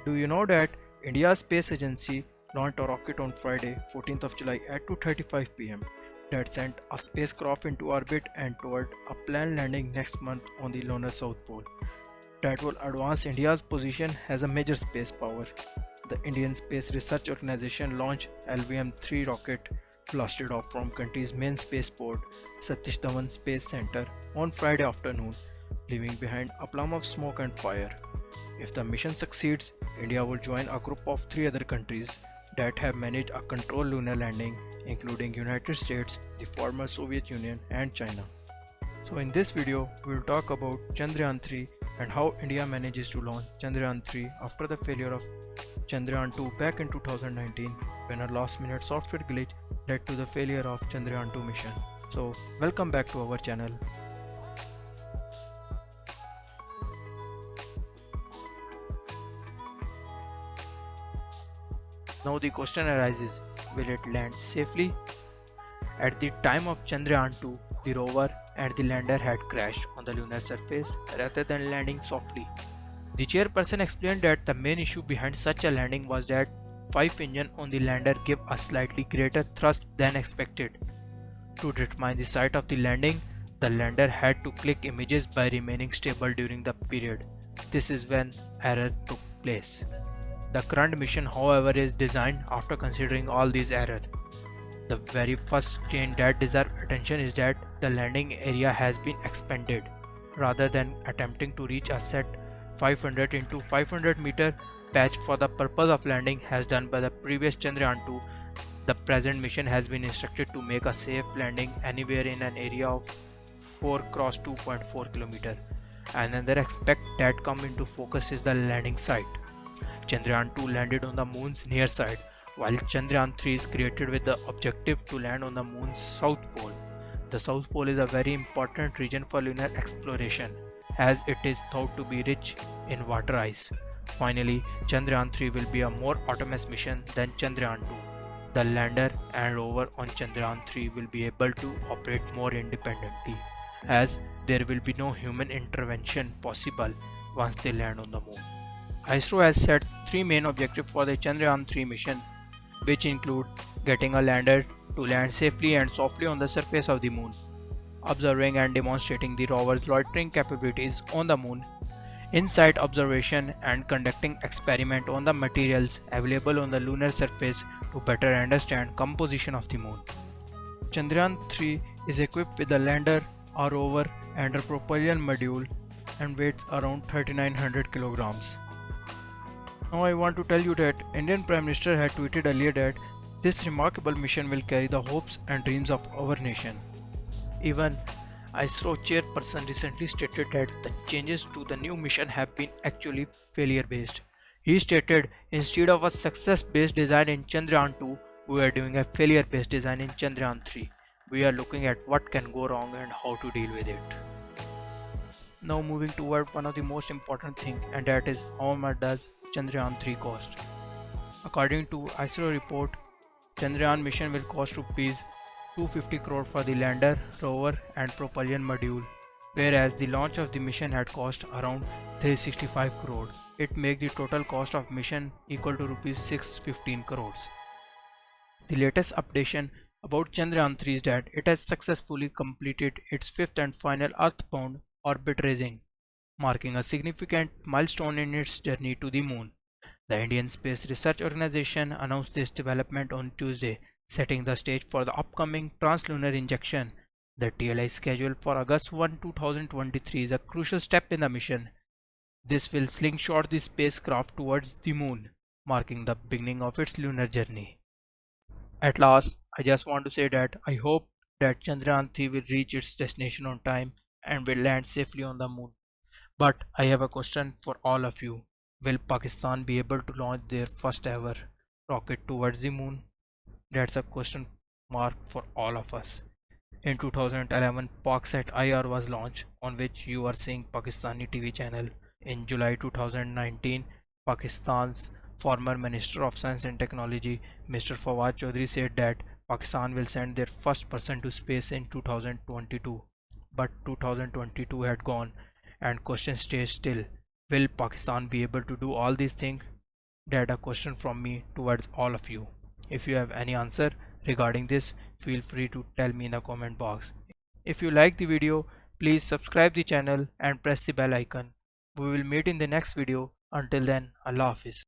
Do you know that India's space agency launched a rocket on Friday, 14th of July at 2:35 pm that sent a spacecraft into orbit and toward a planned landing next month on the lunar south pole that will advance India's position as a major space power. The Indian Space Research Organization launched LVM-3 rocket blasted off from country's main spaceport, Satish Dhawan Space Center, on Friday afternoon, leaving behind a plume of smoke and fire. If the mission succeeds, India will join a group of three other countries that have managed a controlled lunar landing, including United States, the former Soviet Union, and China. So in this video, we will talk about Chandrayaan-3 and how India manages to launch Chandrayaan-3 after the failure of Chandrayaan-2 back in 2019 when a last-minute software glitch led to the failure of Chandrayaan-2 mission. So welcome back to our channel. Now the question arises, will it land safely? At the time of Chandrayaan-2, the rover and the lander had crashed on the lunar surface rather than landing softly. The chairperson explained that the main issue behind such a landing was that 5 engines on the lander gave a slightly greater thrust than expected. To determine the site of the landing, the lander had to click images by remaining stable during the period. This is when error took place. The current mission, however, is designed after considering all these errors. The very first change that deserves attention is that the landing area has been expanded. Rather than attempting to reach a set 500 into 500 meter patch for the purpose of landing as done by the previous Chandrayaan-2, the present mission has been instructed to make a safe landing anywhere in an area of 4 cross 2.4 km. Another aspect that comes into focus is the landing site. Chandrayaan-2 landed on the moon's near side, while Chandrayaan-3 is created with the objective to land on the moon's south pole. The south pole is a very important region for lunar exploration, as it is thought to be rich in water ice. Finally, Chandrayaan-3 will be a more autonomous mission than Chandrayaan-2. The lander and rover on Chandrayaan-3 will be able to operate more independently, as there will be no human intervention possible once they land on the moon. ISRO has set 3 main objectives for the Chandrayaan-3 mission, which include getting a lander to land safely and softly on the surface of the moon, observing and demonstrating the rover's loitering capabilities on the moon, in-sight observation and conducting experiments on the materials available on the lunar surface to better understand composition of the moon. Chandrayaan-3 is equipped with a lander, a rover and a propulsion module and weighs around 3900 kilograms. Now I want to tell you that Indian Prime Minister had tweeted earlier that this remarkable mission will carry the hopes and dreams of our nation. Even ISRO chairperson recently stated that the changes to the new mission have been actually failure based. He stated, instead of a success based design in Chandrayaan-2, we are doing a failure based design in Chandrayaan-3. We are looking at what can go wrong and how to deal with it. Now moving toward one of the most important things, and that is how much does Chandrayaan-3 cost. According to ISRO report, Chandrayaan mission will cost rupees 250 crore for the lander, rover and propulsion module, whereas the launch of the mission had cost around 365 crore. It makes the total cost of mission equal to rupees 615 crores. The latest updation about Chandrayaan-3 is that it has successfully completed its 5th and final earthbound orbit raising, marking a significant milestone in its journey to the moon. The Indian Space Research Organization announced this development on Tuesday, setting the stage for the upcoming translunar injection. The TLI scheduled for August 1, 2023 is a crucial step in the mission. This will slingshot the spacecraft towards the moon, marking the beginning of its lunar journey. At last, I just want to say that I hope that Chandrayaan-3 will reach its destination on time and will land safely on the moon. But I have a question for all of you. Will Pakistan be able to launch their first ever rocket towards the moon? That's a question mark for all of us. In 2011, PakSat IR was launched, on which you are seeing Pakistani TV channel. In July 2019, Pakistan's former Minister of Science and Technology, Mr. Fawad Chaudhry, said that Pakistan will send their first person to space in 2022. But 2022 had gone and question stays still. Will Pakistan be able to do all these things? that a question from me towards all of you. If you have any answer regarding this, feel free to tell me in the comment box. If you like the video, please subscribe the channel and press the bell icon. We will meet in the next video. Until then, Allah Hafiz.